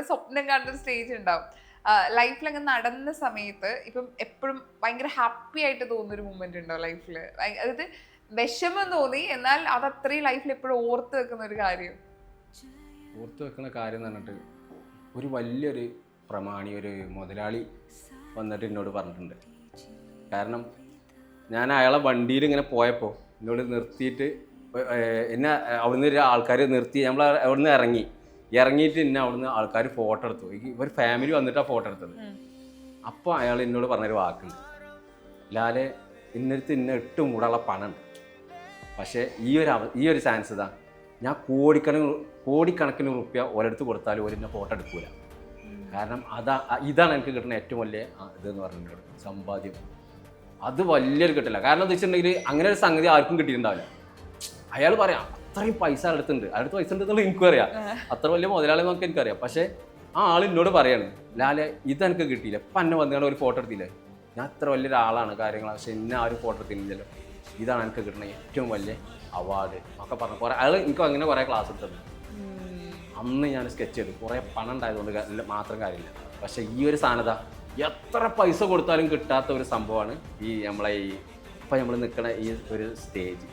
നമ്മുടെ സ്വപ്നം കാണുന്ന ഒരു സ്റ്റേജ് ഉണ്ടാവും. ലൈഫിൽ അങ്ങ് നടന്ന സമയത്ത് ഇപ്പം എപ്പോഴും ഭയങ്കര ഹാപ്പി ആയിട്ട് തോന്നുന്ന ഒരു മൂമെന്റ് ഉണ്ടോ ലൈഫിൽ? അതായത് വിഷമം തോന്നി എന്നാൽ അത് അത്രയും ലൈഫിൽ എപ്പോഴും ഓർത്ത് വെക്കുന്ന ഒരു കാര്യം. ഓർത്ത് വെക്കുന്ന കാര്യം എന്ന് പറഞ്ഞിട്ട് ഒരു വലിയൊരു പ്രമാണി ഒരു മുതലാളി വന്നിട്ട് എന്നോട് പറഞ്ഞിട്ടുണ്ട്. കാരണം ഞാൻ അയാളെ വണ്ടിയിൽ ഇങ്ങനെ പോയപ്പോൾ എന്നോട് നിർത്തിയിട്ട് എന്നെ അവിടുന്ന് ഒരു ആൾക്കാർ നിർത്തി, നമ്മൾ അവിടുന്ന് ഇറങ്ങിയിട്ട് എന്നെ അവിടുന്ന് ആൾക്കാർ ഫോട്ടോ എടുത്തു. ഇവർ ഫാമിലി വന്നിട്ടാണ് ഫോട്ടോ എടുത്തത്. അപ്പോൾ അയാൾ എന്നോട് പറഞ്ഞൊരു വാക്കുണ്ട്, ലാലെ ഇന്നടുത്ത് ഇന്ന 8 മൂടുള്ള പണമുണ്ട്, പക്ഷേ ഈ ഒരു ചാൻസ് ഇതാ, ഞാൻ കോടിക്കണക്കിന് റുപ്യ ഒരിടത്ത് കൊടുത്താലും ഒരു ഫോട്ടോ എടുക്കൂല. കാരണം ഇതാണ് എനിക്ക് കിട്ടുന്ന ഏറ്റവും വലിയ ഇതെന്ന് പറഞ്ഞിട്ട് സമ്പാദ്യം. അത് വലിയൊരു കിട്ടില്ല. കാരണം എന്താ വെച്ചിട്ടുണ്ടെങ്കിൽ അങ്ങനെ ഒരു സംഗതി ആർക്കും കിട്ടിയിട്ടുണ്ടാവില്ല. അയാൾ പറയാം അത്രയും പൈസ അടുത്തുണ്ട് എന്നുള്ളത് എനിക്കും അറിയാം, അത്ര വലിയ മുതലാളി എന്നൊക്കെ എനിക്കറിയാം. പക്ഷേ ആ ആൾ എന്നോട് പറയാണ്, ലാലെ ഇതെനിക്ക് കിട്ടിയില്ല, ഇപ്പം എന്നെ വന്നുകൊണ്ട് ഒരു ഫോട്ടോ എടുത്തില്ലേ, ഞാൻ അത്ര വലിയൊരാളാണ് കാര്യങ്ങളാണ്, പക്ഷെ എന്നെ ആ ഒരു ഫോട്ടോ എടുത്തില്ലല്ലോ, ഇതാണ് എനിക്ക് കിട്ടുന്ന ഏറ്റവും വലിയ അവാർഡ് ഒക്കെ പറഞ്ഞു. കുറേ അയാൾ എനിക്ക് അങ്ങനെ കുറേ ക്ലാസ് എടുത്തത്. അന്ന് ഞാൻ സ്കെച്ച് ചെയ്തു, കുറേ പണം ഉണ്ടായതുകൊണ്ട് മാത്രം കാര്യമില്ല. പക്ഷേ ഈ ഒരു സാധനത എത്ര പൈസ കൊടുത്താലും കിട്ടാത്ത ഒരു സംഭവമാണ് ഈ നമ്മളെ ഇപ്പം നമ്മൾ നിൽക്കുന്ന ഈ ഒരു സ്റ്റേജ്.